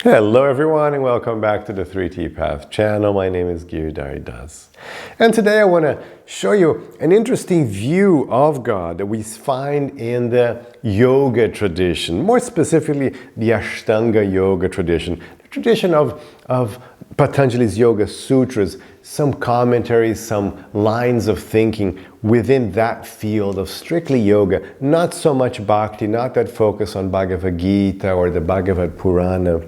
Hello everyone and welcome back to the 3T Path channel. My name is Giridhari. And today I want to show you an interesting view of God that we find in the yoga tradition, more specifically the Ashtanga yoga tradition, the tradition of Patanjali's Yoga Sutras, some commentaries, some lines of thinking within that field of strictly yoga, not so much bhakti, not that focus on Bhagavad Gita or the Bhagavad Purana,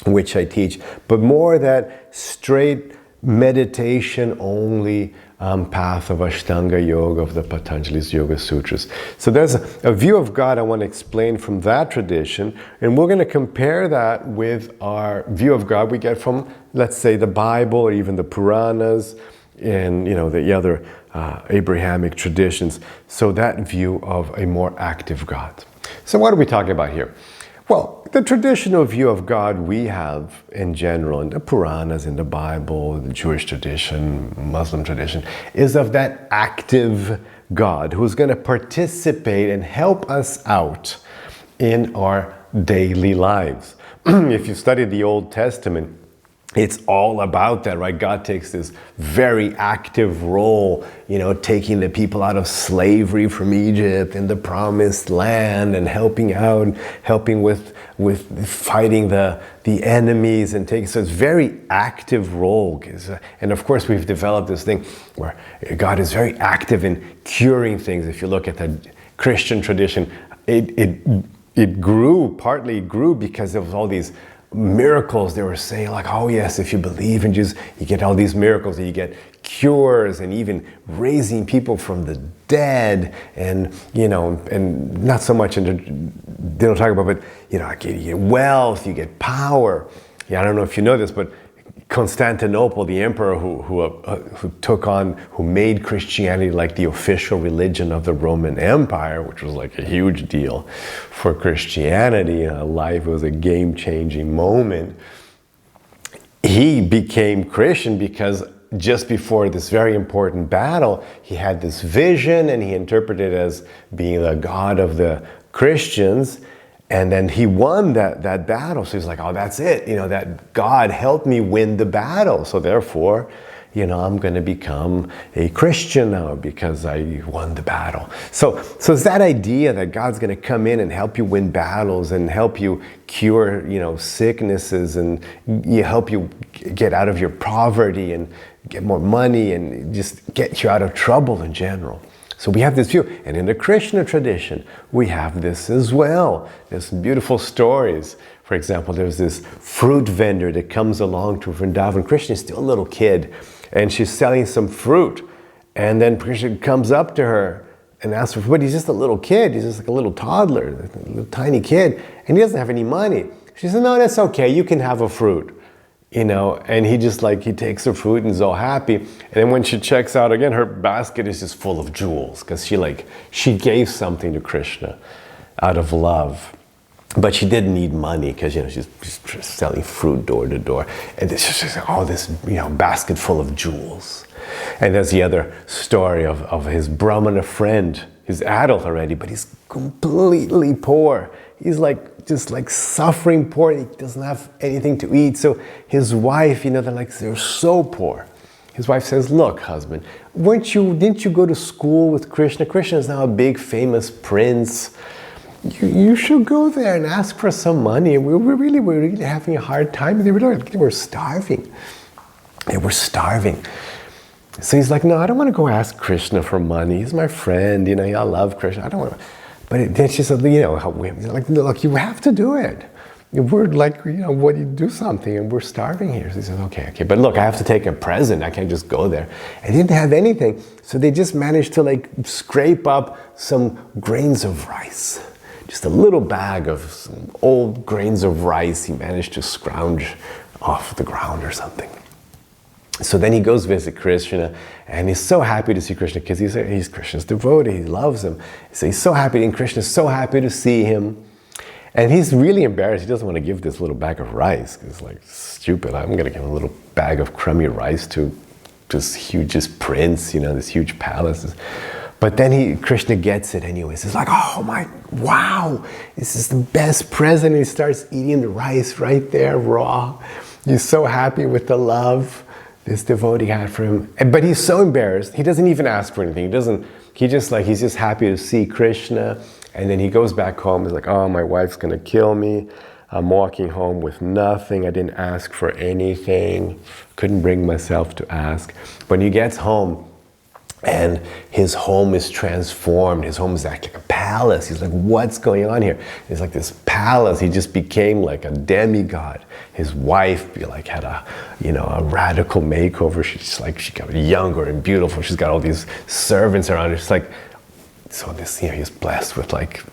which I teach, but more that straight meditation only path of Ashtanga Yoga of the Patanjali's Yoga Sutras. So there's a view of God I want to explain from that tradition, and we're going to compare that with our view of God we get from, let's say, the Bible or even the Puranas and the other Abrahamic traditions. So that view of a more active God. So what are we talking about here? Well, the traditional view of God we have in general, in the Puranas, in the Bible, the Jewish tradition, Muslim tradition, is of that active God who's going to participate and help us out in our daily lives. If you study the Old Testament, it's all about that, right? God takes this very active role, taking the people out of slavery from Egypt in the promised land and helping out, helping with fighting the enemies and taking, so it's very active role. And of course we've developed this thing where God is very active in curing things. If you look at the Christian tradition, it partly grew because of all these miracles. They were saying like, oh yes, if you believe in Jesus, you get all these miracles, and you get cures, and even raising people from the dead, and and not so much they don't talk about, but you get wealth, you get power. I don't know if you know this, but Constantinople, the emperor who made Christianity like the official religion of the Roman Empire, which was like a huge deal for Christianity in life. It was a game-changing moment. He became Christian because just before this very important battle, he had this vision and he interpreted it as being the God of the Christians. And then he won that battle. So he's like, oh, that's it. That God helped me win the battle. So therefore, I'm going to become a Christian now because I won the battle. So it's that idea that God's going to come in and help you win battles and help you cure, sicknesses, and help you get out of your poverty and get more money and just get you out of trouble in general. So we have this view, and in the Krishna tradition, we have this as well. There's some beautiful stories. For example, there's this fruit vendor that comes along to Vrindavan. Krishna is still a little kid, and she's selling some fruit. And then Krishna comes up to her and asks for food. He's just a little kid. He's just like a little toddler, a little tiny kid, and he doesn't have any money. She says, no, that's okay. You can have a fruit. And he takes her fruit and is all happy. And then when she checks out again, her basket is just full of jewels because she gave something to Krishna out of love. But she didn't need money because, she's selling fruit door to door. And she's this basket full of jewels. And there's the other story of his Brahmana friend. He's adult already, but he's completely poor. He's just suffering poor. He doesn't have anything to eat. So his wife, they're so poor. His wife says, look, husband, didn't you go to school with Krishna? Krishna is now a big famous prince. You should go there and ask for some money. We're really having a hard time. They were starving. They were starving. So he's like, no, I don't want to go ask Krishna for money. He's my friend. I love Krishna. I don't want to. But then she said, look, you have to do it. We're what do you do something? And we're starving here. So he says, okay. But look, I have to take a present. I can't just go there. I didn't have anything. So they just managed to scrape up some grains of rice. Just a little bag of some old grains of rice he managed to scrounge off the ground or something. So then he goes visit Krishna, and he's so happy to see Krishna because he's Krishna's devotee, he loves him. So he's so happy, and Krishna's so happy to see him. And he's really embarrassed. He doesn't want to give this little bag of rice. It's stupid. I'm going to give a little bag of crummy rice to this hugest prince, this huge palace. But then Krishna gets it anyways. It's like, oh, wow, this is the best present. He starts eating the rice right there, raw. He's so happy with the love this devotee had for him. But he's so embarrassed, he doesn't even ask for anything. He's just happy to see Krishna. And then he goes back home, he's like, oh, my wife's gonna kill me. I'm walking home with nothing. I didn't ask for anything. Couldn't bring myself to ask. When he gets home, and his home is transformed. His home is like a palace. He's like, what's going on here? It's like this palace. He just became like a demigod. His wife had a radical makeover. She got younger and beautiful. She's got all these servants around her. It's like, so he's blessed with like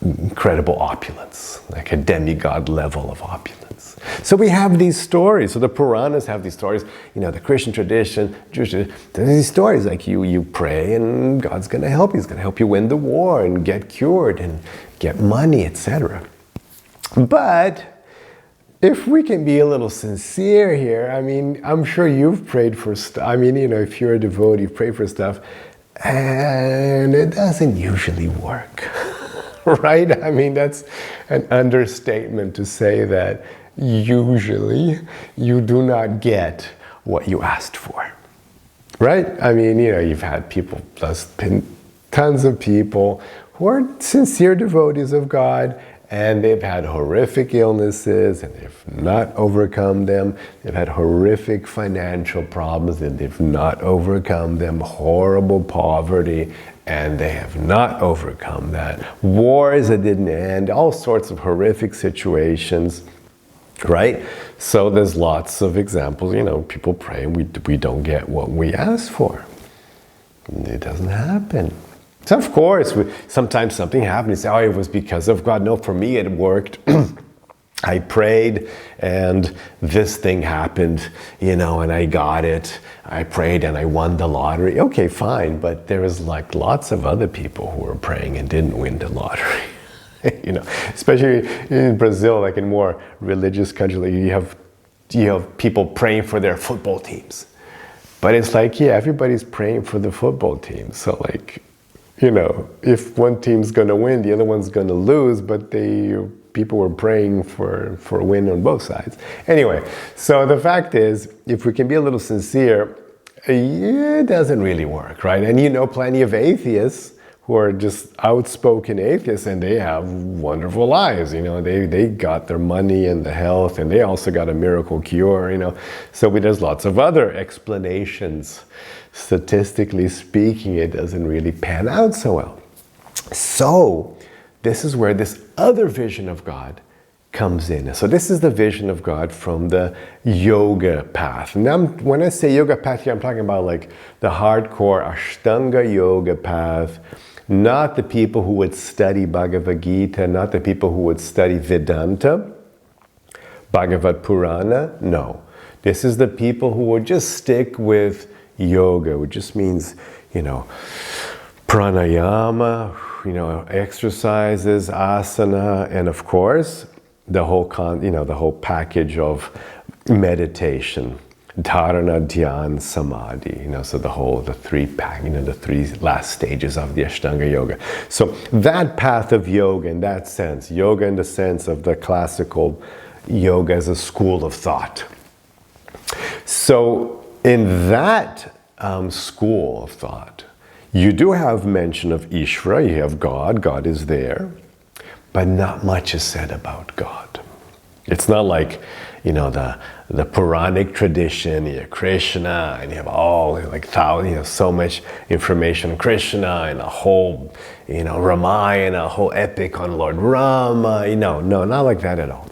incredible opulence, like a demigod level of opulence. So we have these stories. So the Puranas have these stories. The Christian tradition, Jewish tradition, there's these stories like you pray and God's going to help you. He's going to help you win the war and get cured and get money, etc. But if we can be a little sincere here, I'm sure you've prayed for stuff. If you're a devotee, you've prayed for stuff and it doesn't usually work. Right? That's an understatement to say that usually you do not get what you asked for. Right? You've had people, tons of people who are sincere devotees of God, and they've had horrific illnesses and they've not overcome them. They've had horrific financial problems and they've not overcome them. Horrible poverty, and they have not overcome that. Wars that didn't end, all sorts of horrific situations, right? So there's lots of examples, people pray and we don't get what we ask for. It doesn't happen. So of course, sometimes something happens. You say, oh, it was because of God. No, for me it worked. I prayed and this thing happened, and I got it. I prayed and I won the lottery. Okay, fine, but there was like lots of other people who were praying and didn't win the lottery. Especially in Brazil, like in more religious countries, like you have people praying for their football teams. But it's like, yeah, everybody's praying for the football team. So like, if one team's gonna win, the other one's gonna lose, but people were praying for a win on both sides. Anyway, so the fact is, if we can be a little sincere, it doesn't really work, right? And plenty of atheists who are just outspoken atheists and they have wonderful lives, they got their money and the health and they also got a miracle cure, So there's lots of other explanations. Statistically speaking, it doesn't really pan out so well. So this is where this other vision of God comes in. So this is the vision of God from the yoga path. Now, when I say yoga path here, I'm talking about like the hardcore Ashtanga yoga path, not the people who would study Bhagavad Gita, not the people who would study Vedanta, Bhagavad Purana, no. This is the people who would just stick with yoga, which just means, pranayama, exercises, asana, and of course, the whole package of meditation, dharana, dhyan, samadhi, so the three last stages of the Ashtanga yoga. So that path of yoga in that sense, yoga in the sense of the classical yoga as a school of thought. So in that school of thought, you do have mention of Ishvara, you have God, God is there, but not much is said about God. It's not like, the Puranic tradition, you have Krishna, and you have all, so much information on Krishna, and a whole, Ramayana, a whole epic on Lord Rama, no, not like that at all.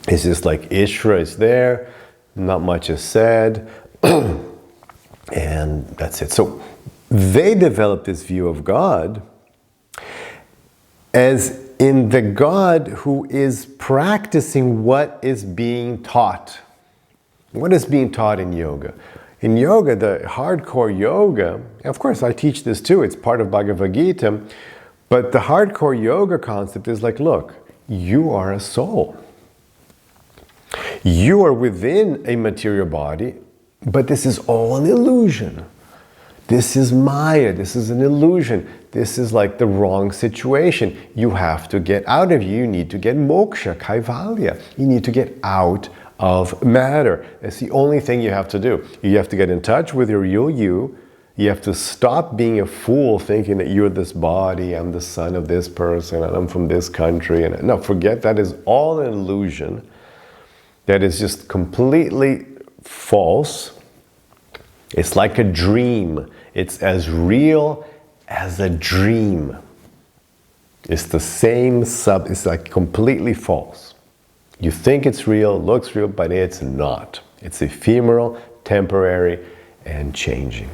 It's just like Ishvara is there, not much is said, and that's it. So they developed this view of God as in the God who is practicing what is being taught. What is being taught in yoga? In yoga, the hardcore yoga, of course I teach this too, it's part of Bhagavad Gita, but the hardcore yoga concept is like, look, you are a soul. You are within a material body, but this is all an illusion. this is Maya, this is an illusion, this is like the wrong situation. You have to get out of it. You need to get moksha, kaivalya. You need to get out of matter. It's the only thing you have to do. You have to get in touch with your real you. You have to stop being a fool thinking that you're this body, I'm the son of this person, and I'm from this country. And no, forget that is all an illusion. That is just completely false. It's like a dream. It's as real as a dream. It's the same it's like completely false. You think it's real, looks real, but it's not. It's ephemeral, temporary, and changing.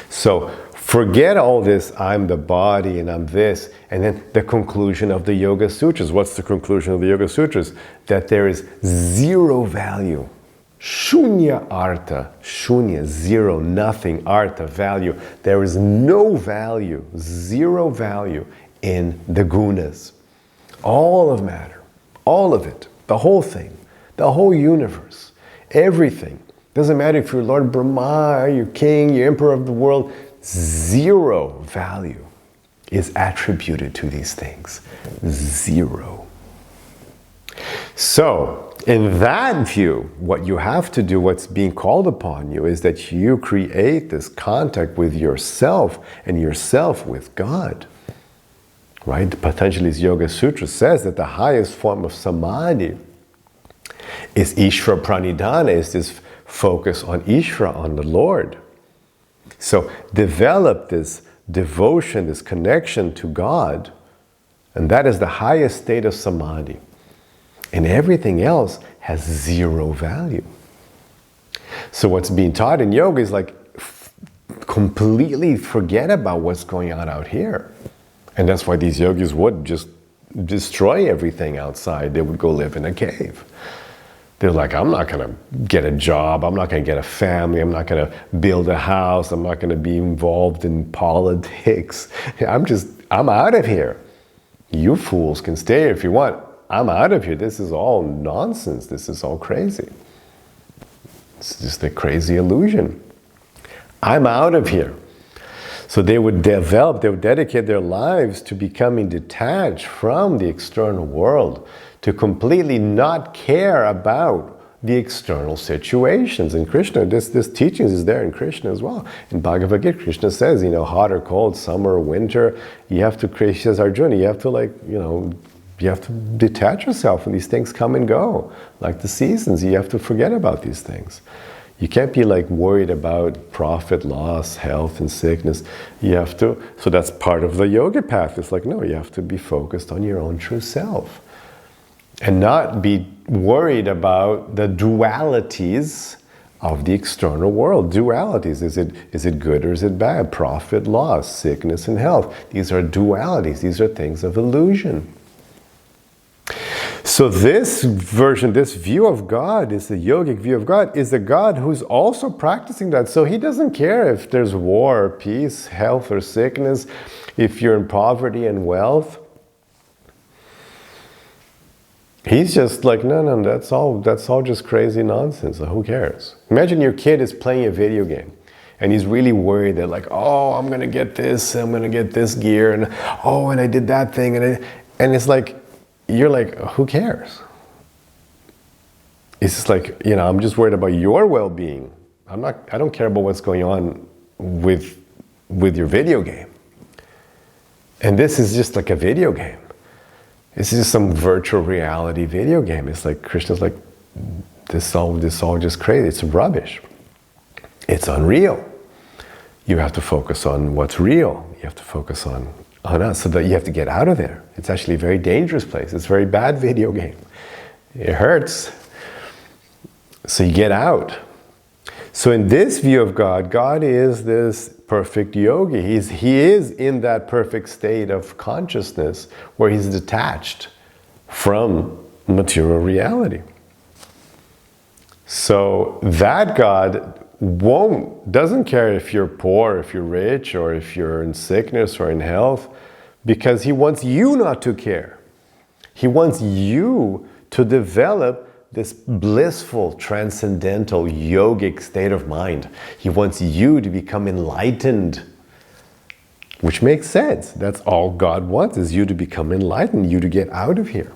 So forget all this, I'm the body and I'm this, and then the conclusion of the Yoga Sutras. What's the conclusion of the Yoga Sutras? That there is zero value. Shunya artha, shunya, zero, nothing, artha, value. There is no value, zero value in the gunas. All of matter, all of it, the whole thing, the whole universe, everything. Doesn't matter if you're Lord Brahma, you're king, you're emperor of the world, zero value is attributed to these things. Zero. So, in that view, what you have to do, what's being called upon you, is that you create this contact with yourself and yourself with God. Right? Patanjali's Yoga Sutra says that the highest form of samadhi is Ishvara Pranidhana, is this focus on Ishvara, on the Lord. So develop this devotion, this connection to God, and that is the highest state of samadhi. And everything else has zero value. So what's being taught in yoga is like completely forget about what's going on out here. And that's why these yogis would just destroy everything outside. They would go live in a cave. They're like, I'm not going to get a job, I'm not going to get a family, I'm not going to build a house, I'm not going to be involved in politics. I'm out of here. You fools can stay if you want. I'm out of here. This is all nonsense. This is all crazy. It's just a crazy illusion. I'm out of here. So they would dedicate their lives to becoming detached from the external world, to completely not care about the external situations. And Krishna, this teachings is there in Krishna as well. In Bhagavad Gita, Krishna says, hot or cold, summer or winter, you have to, he says, Arjuna, you have to you have to detach yourself when these things come and go. Like the seasons, you have to forget about these things. You can't be worried about profit, loss, health, and sickness. You have to, so that's part of the yoga path. It's no, you have to be focused on your own true self. And not be worried about the dualities of the external world. Dualities, is it good or is it bad? Profit, loss, sickness, and health. These are dualities. These are things of illusion. So this version, this view of God, is the yogic view of God, is the God who's also practicing that. So he doesn't care if there's war or peace, health or sickness, if you're in poverty and wealth. He's just no, that's all just crazy nonsense. So who cares? Imagine your kid is playing a video game and he's really worried that I'm going to get this, I'm going to get this gear, and and I did that thing, and it's you're who cares? It's just I'm just worried about your well-being. I don't care about what's going on with your video game. And this is just a video game. This is just some virtual reality video game. It's Krishna's this all just crazy. It's rubbish. It's unreal. You have to focus on what's real. You have to focus on us, so that you have to get out of there. It's actually a very dangerous place. It's a very bad video game. It hurts. So you get out. So in this view of God, God is this perfect yogi. He is in that perfect state of consciousness where he's detached from material reality. So that God doesn't care if you're poor, if you're rich, or if you're in sickness or in health, because he wants you not to care. He wants you to develop this blissful, transcendental, yogic state of mind. He wants you to become enlightened, which makes sense. That's all God wants, is you to become enlightened, you to get out of here.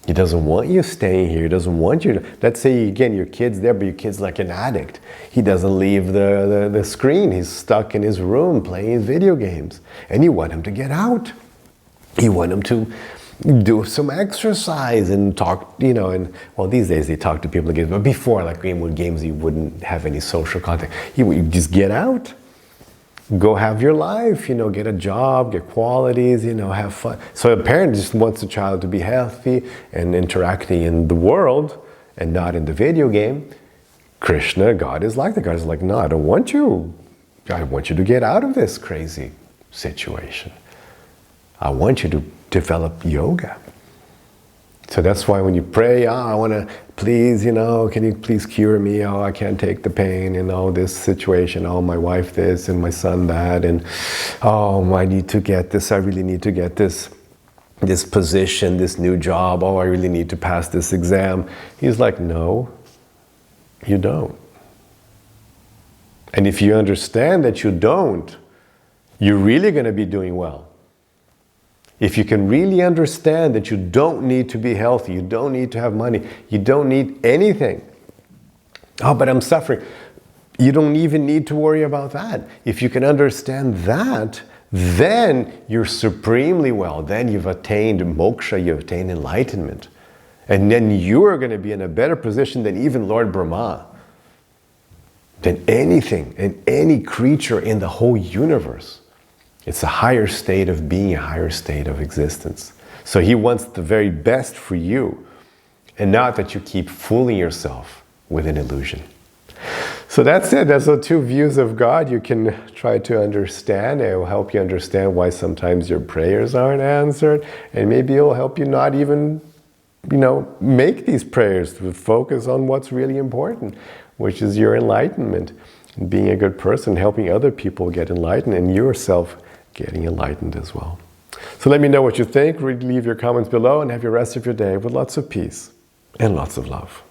He doesn't want you staying here. He doesn't want you to... Let's say, again, your kid's there, but your kid's like an addict. He doesn't leave the screen. He's stuck in his room playing video games. And you want him to get out. You want him to do some exercise and talk, and well, these days they talk to people again, but before, like with games, you wouldn't have any social contact. You just get out. Go have your life, get a job, get qualities, have fun. So a parent just wants the child to be healthy and interacting in the world and not in the video game. Krishna, God is like that. God is like, no, I don't want you. I want you to get out of this crazy situation. I want you to develop yoga. So that's why when you pray, I want to, please, can you please cure me? Oh, I can't take the pain, this situation. Oh, my wife this and my son that. And oh, I need to get this. I really need to get this position, this new job. Oh, I really need to pass this exam. He's like, no, you don't. And if you understand that you don't, you're really going to be doing well. If you can really understand that you don't need to be healthy, you don't need to have money, you don't need anything. Oh, but I'm suffering. You don't even need to worry about that. If you can understand that, then you're supremely well. Then you've attained moksha, you've attained enlightenment. And then you're going to be in a better position than even Lord Brahma, than anything and any creature in the whole universe. It's a higher state of being, a higher state of existence. So he wants the very best for you, and not that you keep fooling yourself with an illusion. So that's it. That's the two views of God you can try to understand. It will help you understand why sometimes your prayers aren't answered, and maybe it will help you not even, make these prayers, to focus on what's really important, which is your enlightenment, being a good person, helping other people get enlightened, and yourself getting enlightened as well. So let me know what you think. Leave your comments below and have your rest of your day with lots of peace and lots of love.